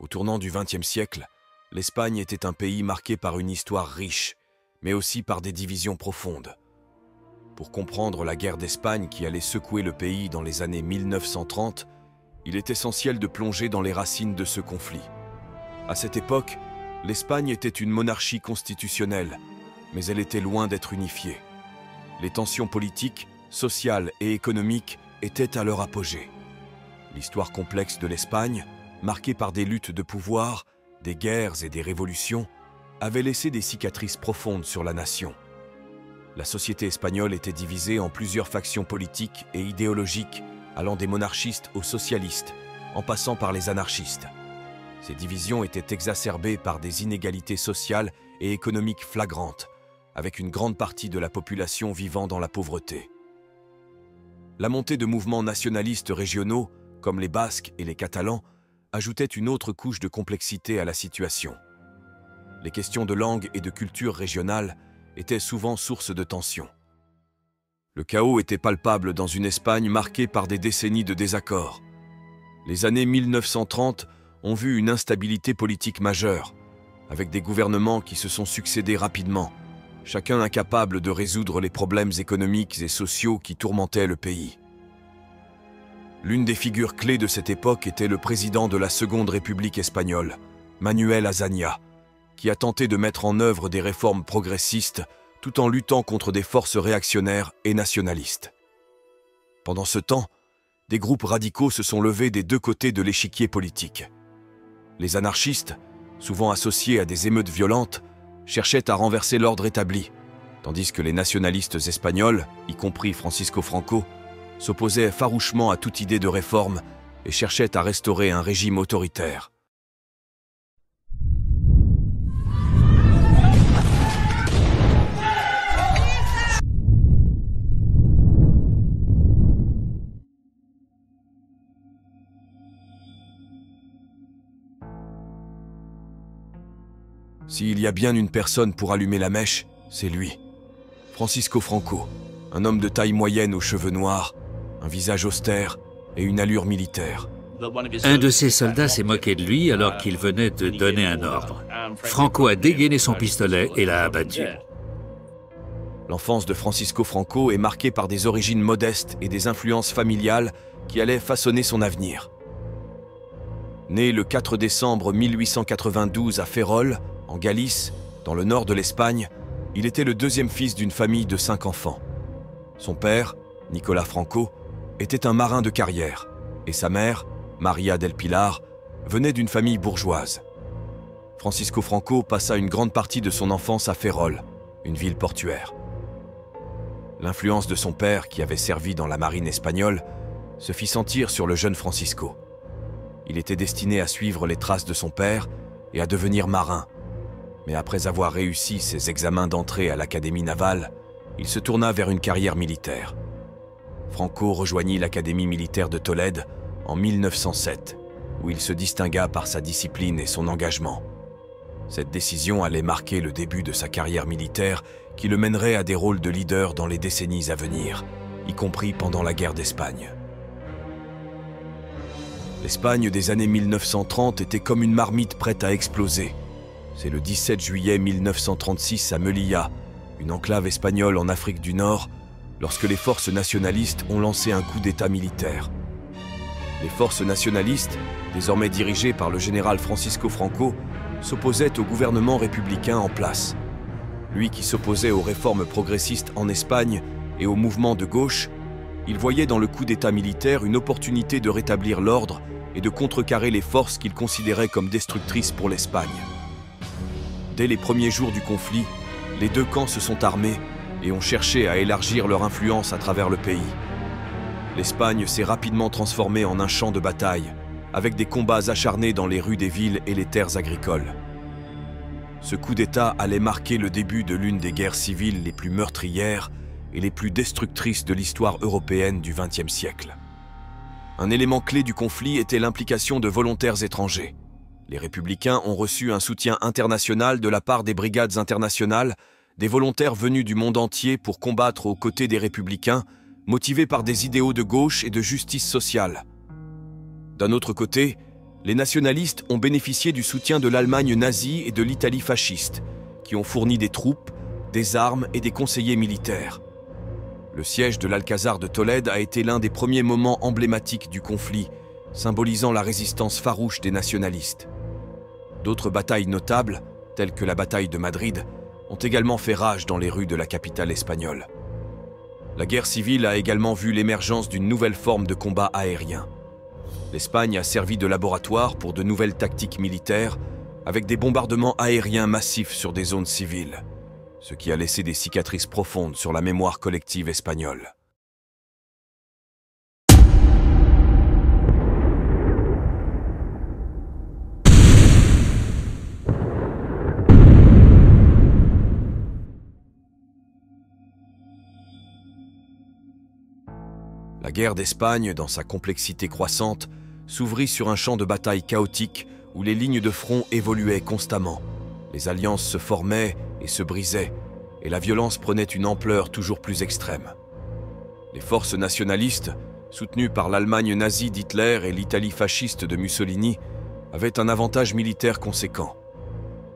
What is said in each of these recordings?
Au tournant du XXe siècle, l'Espagne était un pays marqué par une histoire riche, mais aussi par des divisions profondes. Pour comprendre la guerre d'Espagne qui allait secouer le pays dans les années 1930, il est essentiel de plonger dans les racines de ce conflit. À cette époque, l'Espagne était une monarchie constitutionnelle, mais elle était loin d'être unifiée. Les tensions politiques, sociales et économiques étaient à leur apogée. L'histoire complexe de l'Espagne, marquée par des luttes de pouvoir, des guerres et des révolutions, avait laissé des cicatrices profondes sur la nation. La société espagnole était divisée en plusieurs factions politiques et idéologiques, allant des monarchistes aux socialistes, en passant par les anarchistes. Ces divisions étaient exacerbées par des inégalités sociales et économiques flagrantes, avec une grande partie de la population vivant dans la pauvreté. La montée de mouvements nationalistes régionaux, comme les Basques et les Catalans, ajoutait une autre couche de complexité à la situation. Les questions de langue et de culture régionale étaient souvent source de tensions. Le chaos était palpable dans une Espagne marquée par des décennies de désaccords. Les années 1930 ont vu une instabilité politique majeure, avec des gouvernements qui se sont succédés rapidement, chacun incapable de résoudre les problèmes économiques et sociaux qui tourmentaient le pays. L'une des figures clés de cette époque était le président de la Seconde République espagnole, Manuel Azaña, qui a tenté de mettre en œuvre des réformes progressistes tout en luttant contre des forces réactionnaires et nationalistes. Pendant ce temps, des groupes radicaux se sont levés des deux côtés de l'échiquier politique. Les anarchistes, souvent associés à des émeutes violentes, cherchaient à renverser l'ordre établi, tandis que les nationalistes espagnols, y compris Francisco Franco, s'opposaient farouchement à toute idée de réforme et cherchaient à restaurer un régime autoritaire. S'il y a bien une personne pour allumer la mèche, c'est lui. Francisco Franco, un homme de taille moyenne aux cheveux noirs, un visage austère et une allure militaire. Un de ses soldats s'est moqué de lui alors qu'il venait de donner un ordre. Franco a dégainé son pistolet et l'a abattu. L'enfance de Francisco Franco est marquée par des origines modestes et des influences familiales qui allaient façonner son avenir. Né le 4 décembre 1892 à Ferrol, en Galice, dans le nord de l'Espagne, il était le deuxième fils d'une famille de 5 enfants. Son père, Nicolas Franco, était un marin de carrière, et sa mère, Maria del Pilar, venait d'une famille bourgeoise. Francisco Franco passa une grande partie de son enfance à Ferrol, une ville portuaire. L'influence de son père, qui avait servi dans la marine espagnole, se fit sentir sur le jeune Francisco. Il était destiné à suivre les traces de son père et à devenir marin. Mais après avoir réussi ses examens d'entrée à l'Académie navale, il se tourna vers une carrière militaire. Franco rejoignit l'Académie militaire de Tolède en 1907, où il se distingua par sa discipline et son engagement. Cette décision allait marquer le début de sa carrière militaire qui le mènerait à des rôles de leader dans les décennies à venir, y compris pendant la guerre d'Espagne. L'Espagne des années 1930 était comme une marmite prête à exploser. C'est le 17 juillet 1936 à Melilla, une enclave espagnole en Afrique du Nord, lorsque les forces nationalistes ont lancé un coup d'État militaire. Les forces nationalistes, désormais dirigées par le général Francisco Franco, s'opposaient au gouvernement républicain en place. Lui qui s'opposait aux réformes progressistes en Espagne et aux mouvements de gauche, il voyait dans le coup d'État militaire une opportunité de rétablir l'ordre et de contrecarrer les forces qu'il considérait comme destructrices pour l'Espagne. Dès les premiers jours du conflit, les deux camps se sont armés et ont cherché à élargir leur influence à travers le pays. L'Espagne s'est rapidement transformée en un champ de bataille, avec des combats acharnés dans les rues des villes et les terres agricoles. Ce coup d'État allait marquer le début de l'une des guerres civiles les plus meurtrières et les plus destructrices de l'histoire européenne du XXe siècle. Un élément clé du conflit était l'implication de volontaires étrangers. Les républicains ont reçu un soutien international de la part des brigades internationales, des volontaires venus du monde entier pour combattre aux côtés des républicains, motivés par des idéaux de gauche et de justice sociale. D'un autre côté, les nationalistes ont bénéficié du soutien de l'Allemagne nazie et de l'Italie fasciste, qui ont fourni des troupes, des armes et des conseillers militaires. Le siège de l'Alcazar de Tolède a été l'un des premiers moments emblématiques du conflit, symbolisant la résistance farouche des nationalistes. D'autres batailles notables, telles que la bataille de Madrid, ont également fait rage dans les rues de la capitale espagnole. La guerre civile a également vu l'émergence d'une nouvelle forme de combat aérien. L'Espagne a servi de laboratoire pour de nouvelles tactiques militaires, avec des bombardements aériens massifs sur des zones civiles, ce qui a laissé des cicatrices profondes sur la mémoire collective espagnole. La guerre d'Espagne, dans sa complexité croissante, s'ouvrit sur un champ de bataille chaotique où les lignes de front évoluaient constamment. Les alliances se formaient et se brisaient, et la violence prenait une ampleur toujours plus extrême. Les forces nationalistes, soutenues par l'Allemagne nazie d'Hitler et l'Italie fasciste de Mussolini, avaient un avantage militaire conséquent.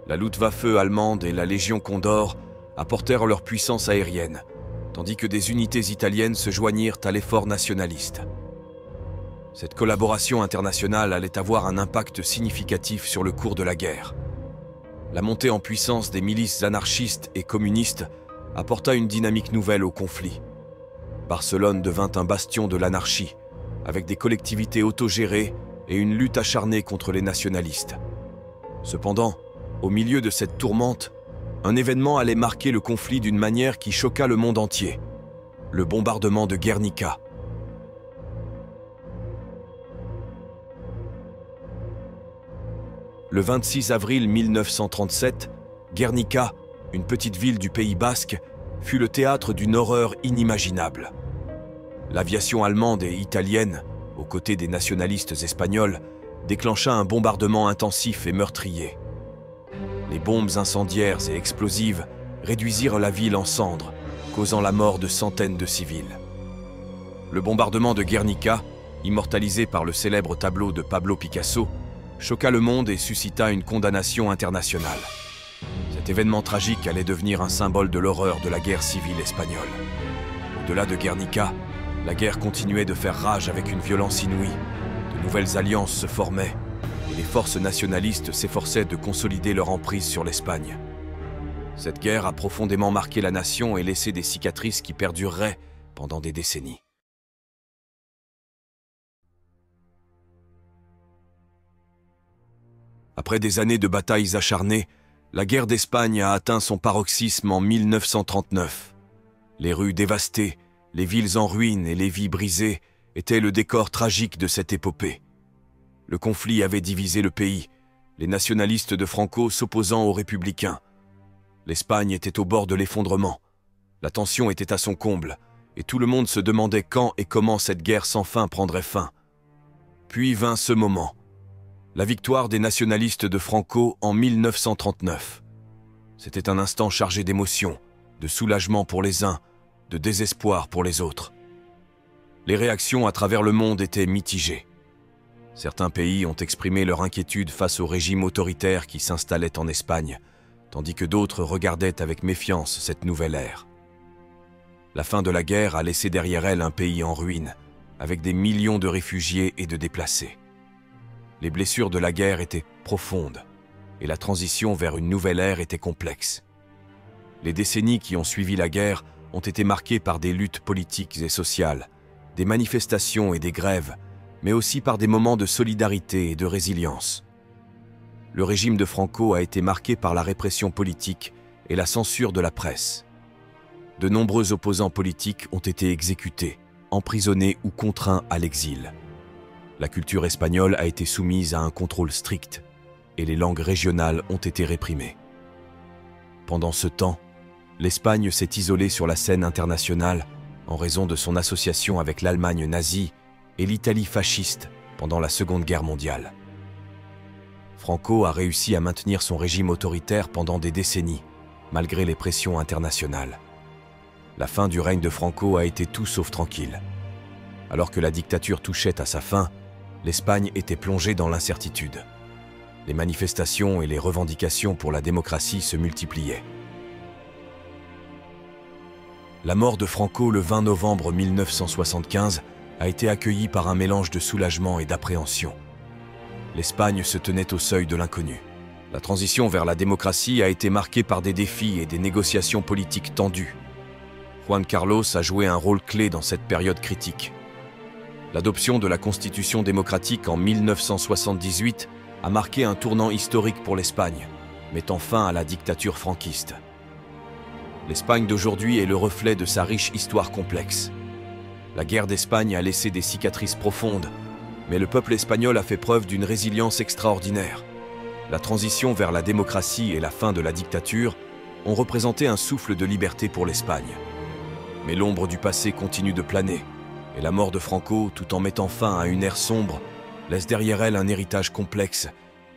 La Luftwaffe allemande et la Légion Condor apportèrent leur puissance aérienne, tandis que des unités italiennes se joignirent à l'effort nationaliste. Cette collaboration internationale allait avoir un impact significatif sur le cours de la guerre. La montée en puissance des milices anarchistes et communistes apporta une dynamique nouvelle au conflit. Barcelone devint un bastion de l'anarchie, avec des collectivités autogérées et une lutte acharnée contre les nationalistes. Cependant, au milieu de cette tourmente, un événement allait marquer le conflit d'une manière qui choqua le monde entier: le bombardement de Guernica. Le 26 avril 1937, Guernica, une petite ville du Pays basque, fut le théâtre d'une horreur inimaginable. L'aviation allemande et italienne, aux côtés des nationalistes espagnols, déclencha un bombardement intensif et meurtrier. Les bombes incendiaires et explosives réduisirent la ville en cendres, causant la mort de centaines de civils. Le bombardement de Guernica, immortalisé par le célèbre tableau de Pablo Picasso, choqua le monde et suscita une condamnation internationale. Cet événement tragique allait devenir un symbole de l'horreur de la guerre civile espagnole. Au-delà de Guernica, la guerre continuait de faire rage avec une violence inouïe. De nouvelles alliances se formaient, et les forces nationalistes s'efforçaient de consolider leur emprise sur l'Espagne. Cette guerre a profondément marqué la nation et laissé des cicatrices qui perdureraient pendant des décennies. Après des années de batailles acharnées, la guerre d'Espagne a atteint son paroxysme en 1939. Les rues dévastées, les villes en ruines et les vies brisées étaient le décor tragique de cette épopée. Le conflit avait divisé le pays, les nationalistes de Franco s'opposant aux républicains. L'Espagne était au bord de l'effondrement. La tension était à son comble, et tout le monde se demandait quand et comment cette guerre sans fin prendrait fin. Puis vint ce moment. La victoire des nationalistes de Franco en 1939. C'était un instant chargé d'émotion, de soulagement pour les uns, de désespoir pour les autres. Les réactions à travers le monde étaient mitigées. Certains pays ont exprimé leur inquiétude face au régime autoritaire qui s'installait en Espagne, tandis que d'autres regardaient avec méfiance cette nouvelle ère. La fin de la guerre a laissé derrière elle un pays en ruine, avec des millions de réfugiés et de déplacés. Les blessures de la guerre étaient profondes, et la transition vers une nouvelle ère était complexe. Les décennies qui ont suivi la guerre ont été marquées par des luttes politiques et sociales, des manifestations et des grèves, mais aussi par des moments de solidarité et de résilience. Le régime de Franco a été marqué par la répression politique et la censure de la presse. De nombreux opposants politiques ont été exécutés, emprisonnés ou contraints à l'exil. La culture espagnole a été soumise à un contrôle strict et les langues régionales ont été réprimées. Pendant ce temps, l'Espagne s'est isolée sur la scène internationale en raison de son association avec l'Allemagne nazie et l'Italie fasciste pendant la Seconde Guerre mondiale. Franco a réussi à maintenir son régime autoritaire pendant des décennies, malgré les pressions internationales. La fin du règne de Franco a été tout sauf tranquille. Alors que la dictature touchait à sa fin, l'Espagne était plongée dans l'incertitude. Les manifestations et les revendications pour la démocratie se multipliaient. La mort de Franco le 20 novembre 1975 a été accueillie par un mélange de soulagement et d'appréhension. L'Espagne se tenait au seuil de l'inconnu. La transition vers la démocratie a été marquée par des défis et des négociations politiques tendues. Juan Carlos a joué un rôle clé dans cette période critique. L'adoption de la Constitution démocratique en 1978 a marqué un tournant historique pour l'Espagne, mettant fin à la dictature franquiste. L'Espagne d'aujourd'hui est le reflet de sa riche histoire complexe. La guerre d'Espagne a laissé des cicatrices profondes, mais le peuple espagnol a fait preuve d'une résilience extraordinaire. La transition vers la démocratie et la fin de la dictature ont représenté un souffle de liberté pour l'Espagne. Mais l'ombre du passé continue de planer, et la mort de Franco, tout en mettant fin à une ère sombre, laisse derrière elle un héritage complexe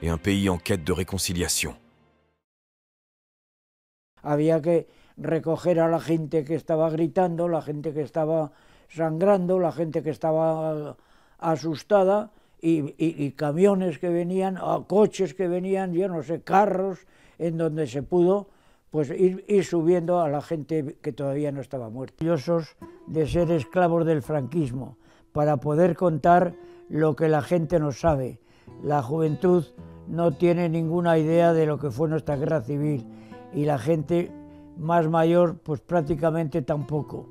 et un pays en quête de réconciliation. Había que recoger a la gente que estaba gritando, la gente que estaba sangrando, la gente que estaba asustada, y camiones que venían, coches que venían, yo no sé, carros, en donde se pudo pues ir subiendo a la gente que todavía no estaba muerta. Orgullosos de ser esclavos del franquismo, para poder contar lo que la gente no sabe. La juventud no tiene ninguna idea de lo que fue nuestra guerra civil, y la gente más mayor pues prácticamente tampoco.